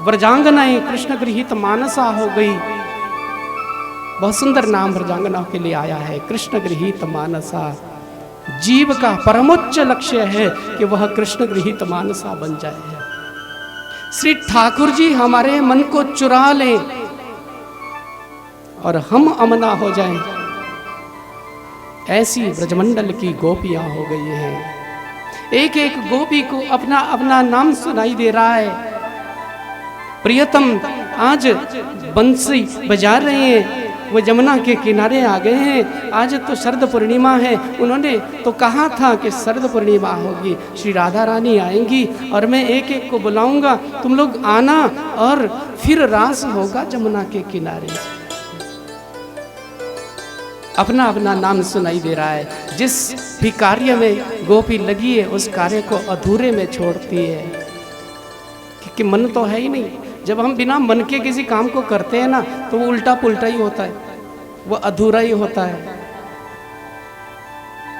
व्रजांगनाएं कृष्ण गृहीत मानसा हो गई। बहुत सुंदर नाम व्रजांगनाओं के लिए आया है, कृष्ण गृहीत मानसा। जीव का परमोच्च लक्ष्य है कि वह कृष्ण गृहीत मानसा बन जाए। श्री ठाकुर जी हमारे मन को चुरा लें और हम अमना हो जाएं, ऐसी ब्रजमंडल की गोपियां हो गई हैं। एक एक गोपी को अपना अपना नाम सुनाई दे रहा है। प्रियतम आज बंसी बजा रहे हैं, वो जमुना के किनारे आ गए हैं। आज तो शरद पूर्णिमा है, उन्होंने तो कहा था कि शरद पूर्णिमा होगी, श्री राधा रानी आएंगी और मैं एक एक को बुलाऊंगा, तुम लोग आना और फिर रास होगा जमुना के किनारे। अपना अपना नाम सुनाई दे रहा है। जिस भी कार्य में गोपी लगी है उस कार्य को अधूरे में छोड़ती है, क्योंकि मन तो है ही नहीं। जब हम बिना मन के किसी काम को करते हैं ना तो वो उल्टा पुल्टा ही होता है, वो अधूरा ही होता है।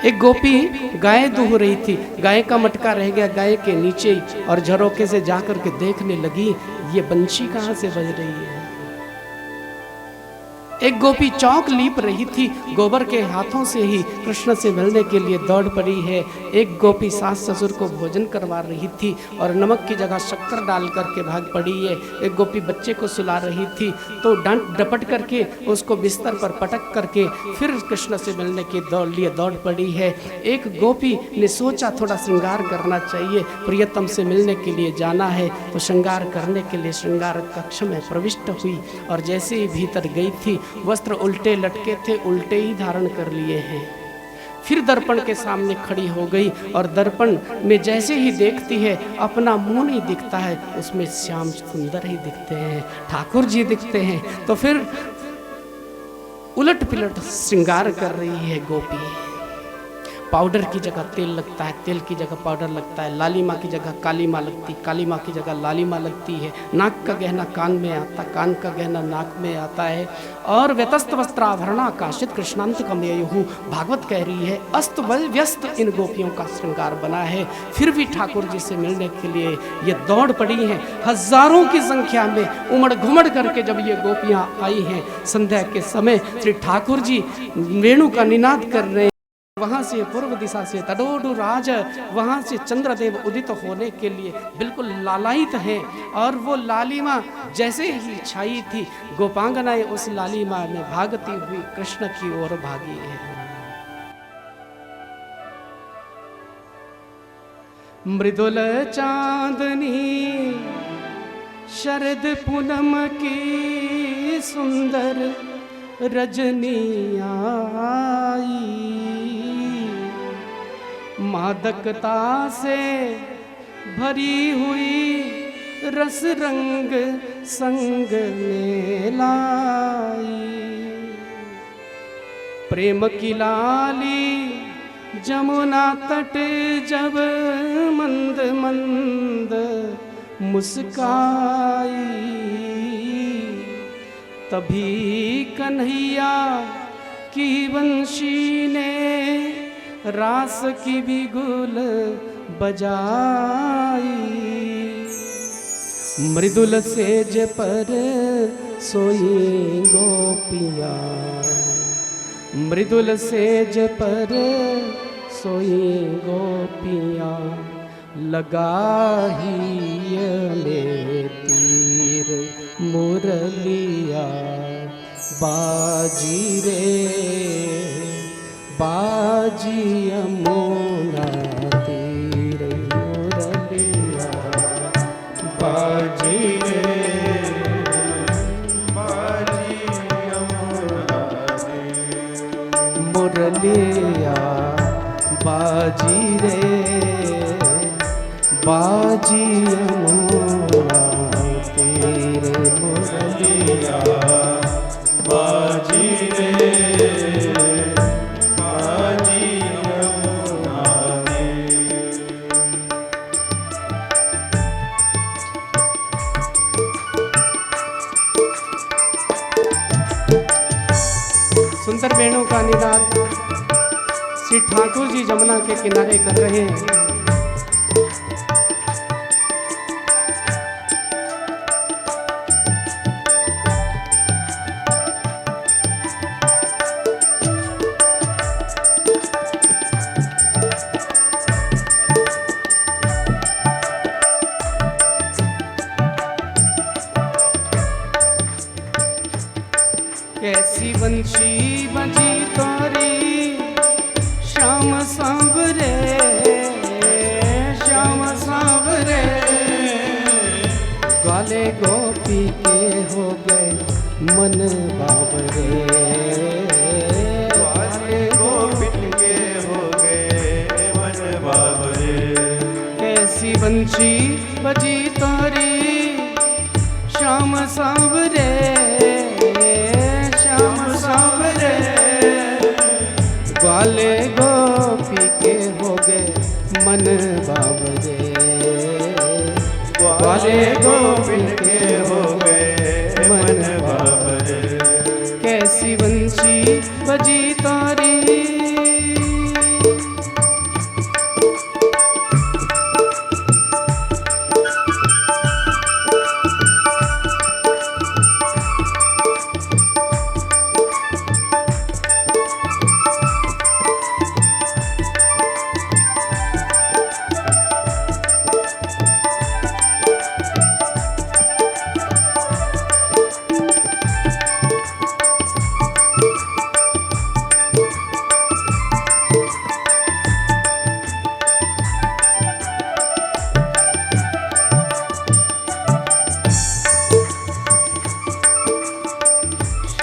एक गोपी गाय दूह रही थी, गाय का मटका रह गया गाय के नीचे ही, और झरोके से जाकर के देखने लगी ये बंशी कहाँ से बज रही है। एक गोपी चौक लीप रही थी, गोबर के हाथों से ही कृष्ण से मिलने के लिए दौड़ पड़ी है। एक गोपी सास ससुर को भोजन करवा रही थी और नमक की जगह शक्कर डाल करके भाग पड़ी है। एक गोपी बच्चे को सुला रही थी तो डांट डपट करके उसको बिस्तर पर पटक करके फिर कृष्ण से मिलने के लिए दौड़ पड़ी है। एक गोपी ने सोचा थोड़ा श्रृंगार करना चाहिए, प्रियतम से मिलने के लिए जाना है, तो श्रृंगार करने के लिए श्रृंगार कक्ष में प्रविष्ट हुई और जैसे ही भीतर गई थी वस्त्र उल्टे लटके थे, उल्टे ही धारण कर लिए हैं। फिर दर्पण के सामने खड़ी हो गई और दर्पण में जैसे ही देखती है अपना मुंह नहीं दिखता है, उसमें श्याम सुंदर ही दिखते हैं, ठाकुर जी दिखते हैं। तो फिर उलट पिलट श्रृंगार कर रही है गोपी। पाउडर की जगह तेल लगता है, तेल की जगह पाउडर लगता है, लाली माँ की जगह काली माँ लगती, काली माँ की जगह लाली माँ लगती है, नाक का गहना कान में आता, कान का गहना नाक में आता है। और व्यतस्त वस्त्राभरणा काशित कृष्णांत कमययुः, भागवत कह रही है अस्त व्यस्त इन गोपियों का श्रृंगार बना है। फिर भी ठाकुर जी से मिलने के लिए ये दौड़ पड़ी हैं, हजारों की संख्या में उमड़ घुमड़ करके जब ये गोपियाँ आई हैं संध्या के समय, श्री ठाकुर जी वेणु का निनाद कर रहे हैं। वहाँ से पूर्व दिशा से तडोडु राज, वहाँ से चंद्रदेव उदित होने के लिए बिल्कुल लालायित हैं। और वो लालिमा जैसे ही छाई थी, गोपांगनाएं उस लालिमा में भागती हुई कृष्ण की ओर भागी है। मृदुल चांदनी शरद पूनम की सुंदर रजनी आई, मादकता से भरी हुई रस रंग संग में लाई। प्रेम की लाली जमुना तट जब मंद मंद मुस्काई, तभी कन्हैया की बंशी ने रास की बिगुल बजाई। मृदुल सेज पर सोई गोपियाँ, मृदुल सेज पर सोई गोपियाँ, लगा ही में तीर मुरलिया बाजी रे बाजी यमुना तीर मुरलिया बाजी रे बाजी यमुना तीर मुरलिया बाजी रे बाजी यमुना तीर मुरलिया बाजी रे बाजी यमुना तीर। सुंदर वेणु का निनाद श्री ठाकुर जी जमुना के किनारे कर रहे हैं। कैसी बंशी बजी तोरी श्याम सांवरे श्याम सांवरे ग्वाले गोपी के हो गए मन बाबरे ग्वाले गोपी के हो गए मन बाबरे। कैसी बंशी बजी तोरी श्याम सांवरे ग्वाले गोपी के हो गए मन बाबरे ग्वाले गोपी के हो गए मन बाबरे। कैसी बंशी बजी तारी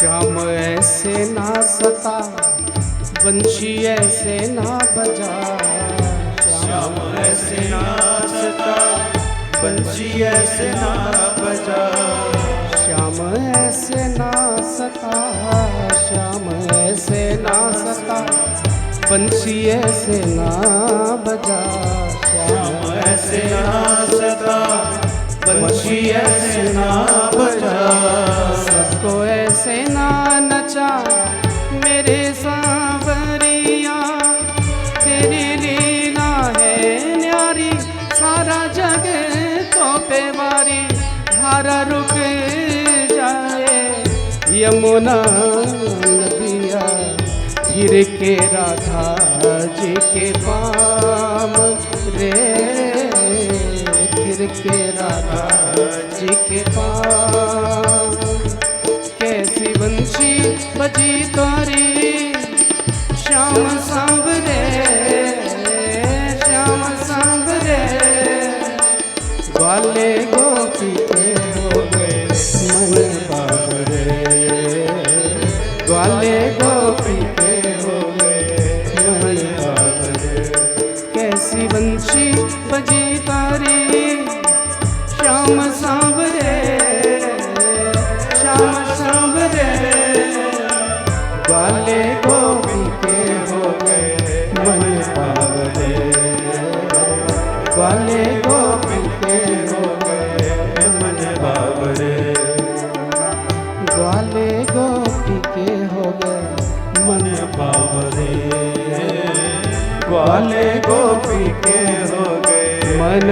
श्याम ऐसे ना सता बंशी ऐसे ना बजा श्याम ऐसे ना सता बंशी ऐसे ना बजा श्याम ऐसे ना सता श्याम ऐसे ना सता बंशी ऐसे ना बजा श्याम ऐसे ना सता बंशी ऐसे ना बजा सबको ऐसे ना नचा मेरे सांवरिया तेरी लीला है न्यारी सारा जग तो पे बारी धारा रुक जाए यमुना नदिया फिर के राधा जी के पाम रे फिर के राधा जी के पाम। कैसी बंशी बजी तोरी श्याम सांवरे श्याम सांवरे ग्वाले गोपी के हो गए मन बाबरे ग्वाले गोपी के हो गए मन बाबरे। कैसी बंशी बजी तारी श्याम सांवरे श्याम सांवरे ग्वाले गोपी के हो गए मन बाबरे ग्वाले गोपी के हो गए मन बाबरे ग्वाले गोपी के हो गए मन बाबरे ग्वाले गोपी के हो गए मन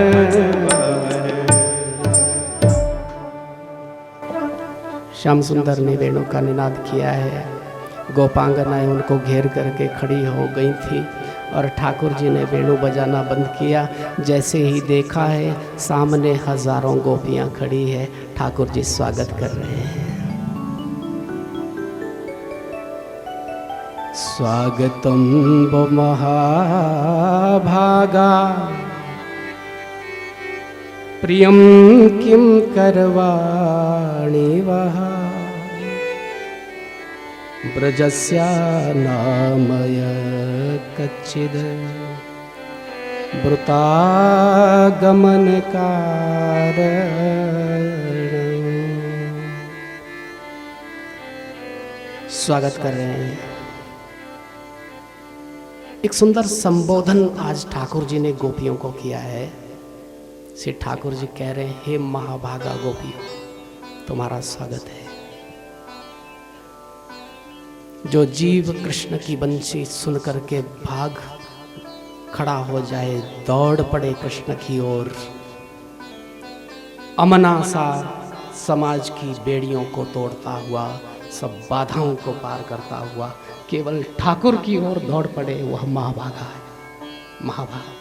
श्याम सुंदर ने वेणु का निनाद किया है। गोपांगनाएं उनको घेर करके खड़ी हो गई थी और ठाकुर जी ने वेणु बजाना बंद किया। जैसे ही देखा है सामने हजारों गोपियां खड़ी है, ठाकुर जी स्वागत कर रहे हैं। स्वागतम वो महाभागा प्रियम किम करवाणि वहा ब्रजस्या नामय कच्चिद वृतागमन कारण। स्वागत कर रहे हैं। एक सुंदर संबोधन आज ठाकुर जी ने गोपियों को किया है। श्री ठाकुर जी कह रहे हैं, हे महाभागा गोपियों, तुम्हारा स्वागत है। जो जीव कृष्ण की बंसी सुन करके भाग खड़ा हो जाए, दौड़ पड़े कृष्ण की ओर, अमना सा समाज की बेड़ियों को तोड़ता हुआ, सब बाधाओं को पार करता हुआ केवल ठाकुर की ओर दौड़ पड़े, वह महाभागा है। महाभागा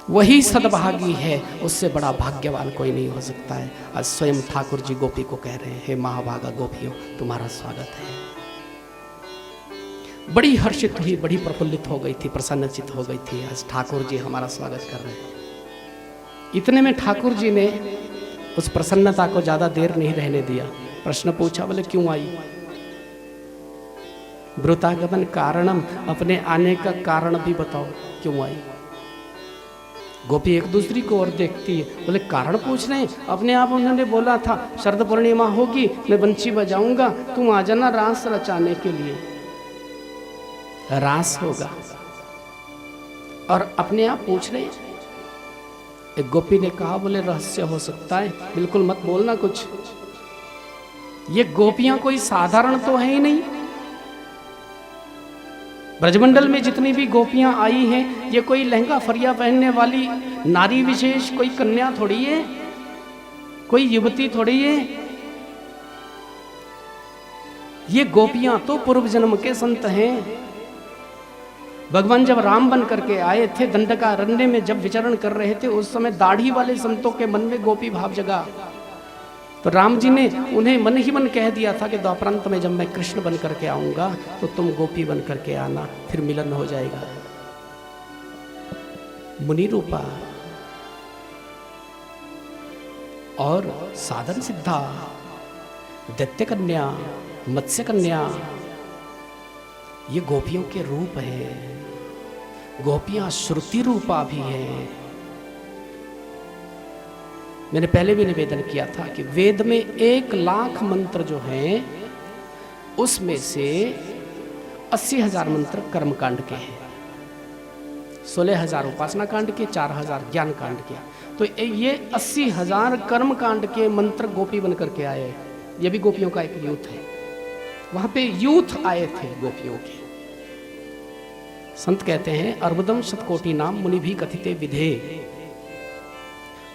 वही सद्भागी है, उससे बड़ा भाग्यवान कोई नहीं हो सकता है। आज स्वयं ठाकुर जी गोपी को कह रहे हैं, हे महाभागा गोपियों, तुम्हारा स्वागत है। बड़ी हर्षित हुई, बड़ी प्रफुल्लित हो गई थी, प्रसन्नचित हो गई थी। आज ठाकुर जी हमारा स्वागत कर रहे हैं। इतने में ठाकुर जी ने उस प्रसन्नता को ज्यादा देर नहीं रहने दिया। प्रश्न पूछा, बोले क्यों आई? वृतागमन कारणम, अपने आने का कारण भी बताओ, क्यों आई? गोपी एक दूसरी को और देखती है, बोले कारण पूछ रहे हैं। अपने आप उन्होंने बोला था शरद पूर्णिमा होगी, मैं बंशी बजाऊंगा, तुम आ जाना रास रचाने के लिए। रास होगा और अपने आप पूछ रहे हैं। एक गोपी ने कहा, बोले रहस्य हो सकता है, बिल्कुल मत बोलना कुछ। ये गोपियां कोई साधारण तो है ही नहीं। ब्रजमंडल में जितनी भी गोपियां आई हैं, ये कोई लहंगा फरिया पहनने वाली नारी विशेष कोई कन्या थोड़ी है, कोई युवती थोड़ी है। ये गोपियां तो पूर्व जन्म के संत हैं। भगवान जब राम बन करके आए थे, दंडकारण्य में जब विचरण कर रहे थे, उस समय दाढ़ी वाले संतों के मन में गोपी भाव जगा। तो राम जी ने उन्हें मन ही मन कह दिया था कि द्वापरांत में जब मैं कृष्ण बन करके आऊंगा तो तुम गोपी बन करके आना, फिर मिलन हो जाएगा। मुनि रूपा और साधन सिद्धा, दैत्य कन्या, मत्स्य कन्या, ये गोपियों के रूप हैं। गोपियां श्रुति रूपा भी हैं। मैंने पहले भी निवेदन किया था कि वेद में 1,00,000 मंत्र जो हैं, उसमें से 80,000 मंत्र कर्मकांड के हैं, 16,000 उपासना कांड के, 4,000 ज्ञान कांड के। तो ये 80,000 कर्मकांड के मंत्र गोपी बन करके आए। ये भी गोपियों का एक यूथ है। वहां पे यूथ आए थे गोपियों के। संत कहते हैं, अर्बुदम शतकोटि नाम मुनि भी कथिते विधे।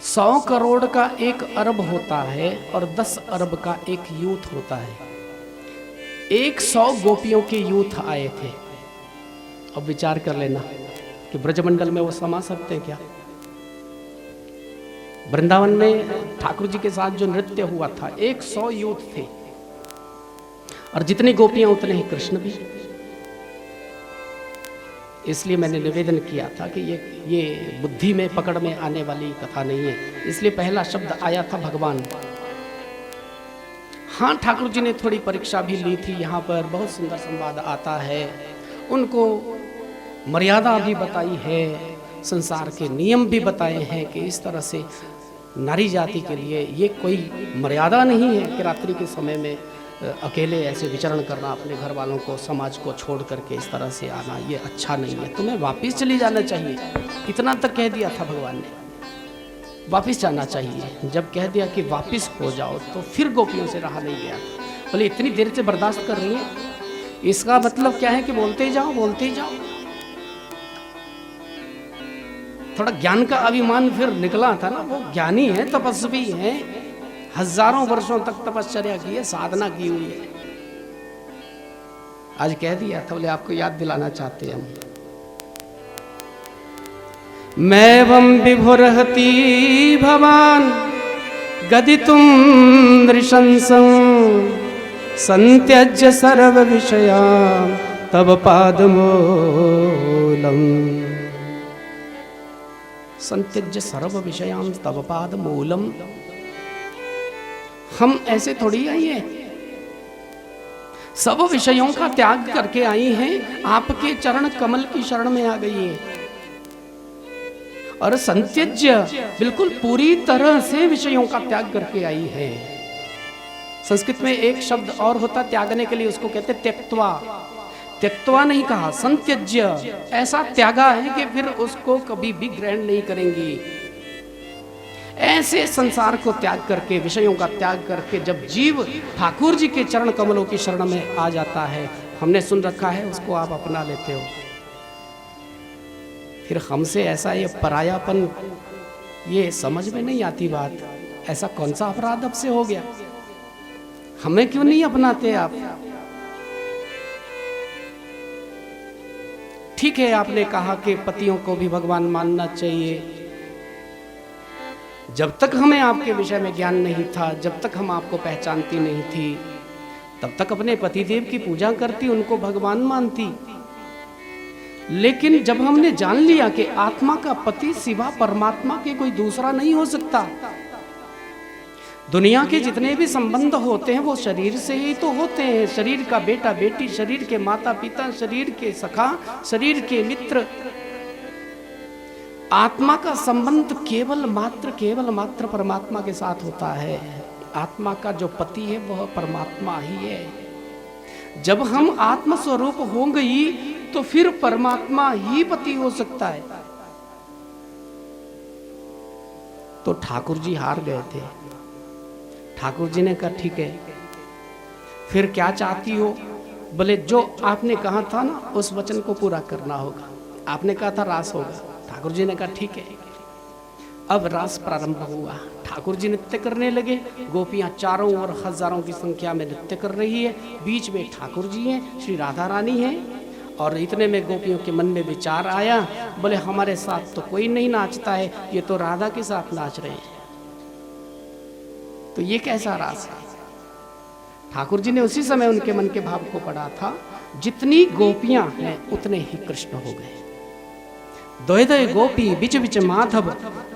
100 करोड़ का 1 अरब होता है और 10 अरब का एक यूथ होता है। 100 गोपियों के यूथ आए थे। अब विचार कर लेना कि ब्रजमंडल में वो समा सकते हैं क्या? वृंदावन में ठाकुर जी के साथ जो नृत्य हुआ था, 100 यूथ थे और जितनी गोपियां उतने ही कृष्ण भी। इसलिए मैंने निवेदन किया था कि ये बुद्धि में पकड़ में आने वाली कथा नहीं है। इसलिए पहला शब्द आया था भगवान। हाँ, ठाकुर जी ने थोड़ी परीक्षा भी ली थी। यहाँ पर बहुत सुंदर संवाद आता है, उनको मर्यादा भी बताई है, संसार के नियम भी बताए हैं कि इस तरह से नारी जाति के लिए ये कोई मर्यादा नहीं है कि रात्रि के समय में अकेले ऐसे विचरण करना, अपने घर वालों को, समाज को छोड़ करके इस तरह से आना, ये अच्छा नहीं है। तुम्हें वापस चली जाना चाहिए। इतना तक कह दिया था भगवान ने, वापस जाना चाहिए। जब कह दिया कि वापस हो जाओ, तो फिर गोपियों से रहा नहीं गया। बोले इतनी देर से बर्दाश्त कर रही है, इसका मतलब क्या है कि बोलते ही जाओ, बोलते ही जाओ। थोड़ा ज्ञान का अभिमान फिर निकला था ना। वो ज्ञानी है, तपस्वी है, हजारों वर्षों तक तपश्चर्या की है, साधना की हुई है। आज कह दिया था, बोले आपको याद दिलाना चाहते हैं हम। मैवं विभुरहति भवान गदितुं नृशंसं संत्यज्य सर्व विषयान् तव पादमूलम्। संत्यज्य सर्व विषयान् तव पादमूलम्। हम ऐसे थोड़ी आई हैं, सब विषयों का त्याग करके आई हैं, आपके चरण कमल की शरण में आ गई है। और संत्यज्य बिल्कुल पूरी तरह से विषयों का त्याग करके आई है। संस्कृत में एक शब्द और होता त्यागने के लिए, उसको कहते त्यक्त्वा। त्यक्त्वा नहीं कहा, संत्यज्य। ऐसा त्यागा है कि फिर उसको कभी भी ग्रहण नहीं करेंगी। ऐसे संसार को त्याग करके, विषयों का त्याग करके जब जीव ठाकुर जी के चरण कमलों की शरण में आ जाता है, हमने सुन रखा है, उसको आप अपना लेते हो। फिर हमसे ऐसा ये परायापन, ये समझ में नहीं आती बात। ऐसा कौन सा अपराध अब से हो गया? हमें क्यों नहीं अपनाते आप? ठीक है, आपने कहा कि पतियों को भी भगवान मानना चाहिए। जब तक हमें आपके विषय में ज्ञान नहीं था, जब तक हम आपको पहचानती नहीं थी, तब तक अपने पतिदेव की पूजा करती, उनको भगवान मानती। लेकिन जब हमने जान लिया कि आत्मा का पति सिवा परमात्मा के कोई दूसरा नहीं हो सकता, दुनिया के जितने भी संबंध होते हैं वो शरीर से ही तो होते हैं। शरीर का बेटा बेटी, शरीर के माता पिता, शरीर के सखा, शरीर के मित्र। आत्मा का संबंध केवल मात्र परमात्मा के साथ होता है। आत्मा का जो पति है वह परमात्मा ही है। जब हम आत्म स्वरूप हो गई तो फिर परमात्मा ही पति हो सकता है। तो ठाकुर जी हार गए थे। ठाकुर जी ने कहा ठीक है, फिर क्या चाहती हो? बोले जो आपने कहा था ना, उस वचन को पूरा करना होगा। आपने कहा था रास होगा। ठाकुर जी ने कहा ठीक है। अब रास प्रारंभ हुआ। ठाकुर जी नृत्य करने लगे। गोपियां चारों ओर हजारों की संख्या में नृत्य कर रही है। बीच में ठाकुर जी हैं, श्री राधा रानी हैं। और इतने में गोपियों के मन में विचार आया, बोले हमारे साथ तो कोई नहीं नाचता है, ये तो राधा के साथ नाच रहे हैं, तो ये कैसा रास है? ठाकुर जी ने उसी समय उनके मन के भाव को पढ़ा था, जितनी गोपियां हैं उतने ही कृष्ण हो गए। दोय दोय गोपी बिच बिच माधव।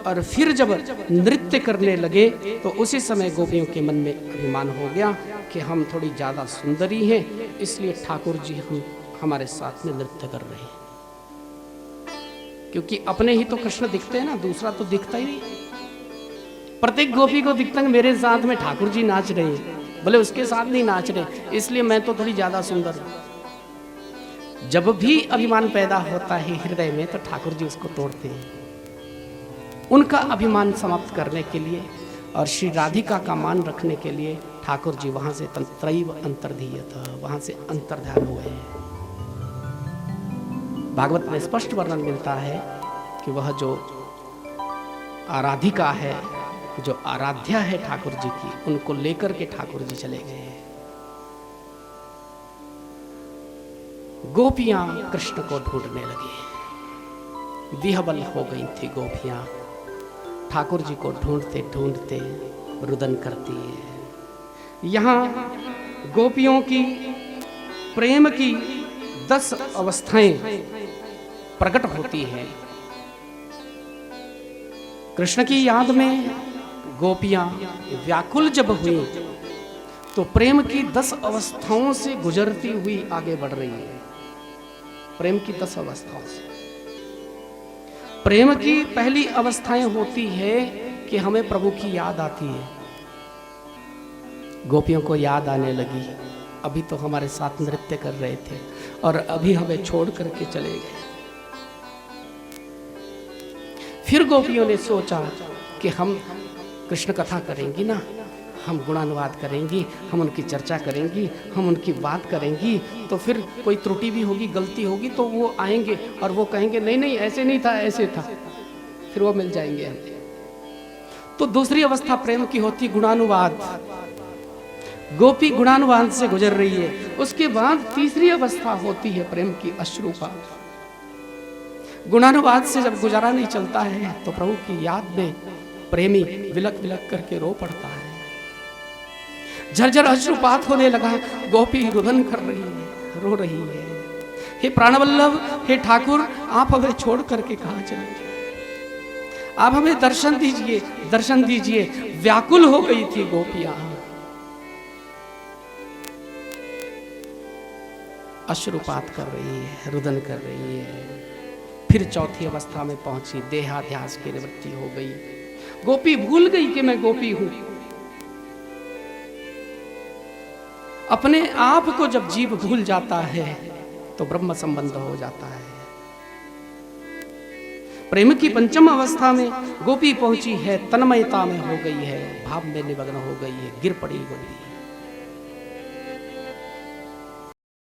और फिर जब नृत्य करने लगे तो उसी समय गोपियों के मन में अभिमान हो गया कि हम थोड़ी ज्यादा सुंदरी हैं, इसलिए ठाकुर जी हमारे साथ में नृत्य कर रहे हैं। क्योंकि अपने ही तो कृष्ण दिखते हैं ना, दूसरा तो दिखता ही नहीं। प्रत्येक गोपी को दिखता है मेरे साथ में ठाकुर जी नाच रहे हैं, बोले उसके साथ नहीं नाच रहे, इसलिए मैं तो थोड़ी ज्यादा सुंदर हूं। जब भी अभिमान पैदा होता है हृदय में तो ठाकुर जी उसको तोड़ते हैं। उनका अभिमान समाप्त करने के लिए और श्री राधिका का मान रखने के लिए ठाकुर जी वहां से तंत्रैव अंतर्धीयत, वहां से अंतर्ध्यान हुए। भागवत में स्पष्ट वर्णन मिलता है कि वह जो आराधिका है, जो आराध्या है ठाकुर जी की, उनको लेकर के ठाकुर जी चले गए। गोपियां कृष्ण को ढूंढने लगी, विहवल हो गई थी गोपियां। ठाकुर जी को ढूंढते ढूंढते रुदन करती है। यहां गोपियों की प्रेम की 10 अवस्थाएं प्रकट होती हैं। कृष्ण की याद में गोपियां व्याकुल जब हुई तो प्रेम की 10 अवस्थाओं से गुजरती हुई आगे बढ़ रही है। प्रेम की 10 अवस्थाओं से। प्रेम की पहली अवस्थाएं होती है कि हमें प्रभु की याद आती है। गोपियों को याद आने लगी, अभी तो हमारे साथ नृत्य कर रहे थे और अभी हमें छोड़ करके चले गए। फिर गोपियों ने सोचा कि हम कृष्ण कथा करेंगी ना, हम गुणानुवाद करेंगी, हम उनकी चर्चा करेंगी, हम उनकी बात करेंगी, तो फिर कोई त्रुटि भी होगी, गलती होगी तो वो आएंगे और वो कहेंगे नहीं नहीं ऐसे नहीं था, ऐसे था, फिर वो मिल जाएंगे। तो दूसरी अवस्था प्रेम की होती गुणानुवाद। गोपी गुणानुवाद से गुजर रही है। उसके बाद तीसरी अवस्था होती है प्रेम की, अश्रुपात। गुणानुवाद से जब गुजारा नहीं चलता है तो प्रभु की याद में प्रेमी विलक विलक करके रो पड़ता है। झरझर अश्रुपात होने लगा, गोपी रुदन कर रही है, रो रही है। हे प्राणवल्लभ, हे ठाकुर, आप हमें छोड़ करके कहां चले? आप हमें दर्शन दीजिए, दर्शन दीजिए। व्याकुल हो गई थी गोपियां, अश्रुपात कर रही है, रुदन कर रही है। फिर चौथी अवस्था में पहुंची, देहाध्यास की निवृत्ति हो गई। गोपी भूल गई कि मैं गोपी हूं। अपने आप को जब जीव भूल जाता है तो ब्रह्म संबंध हो जाता है। प्रेम की पंचम अवस्था में गोपी पहुंची है, तन्मयता में हो गई है, भाव में निमग्न हो गई है, गिर पड़ी गोपी।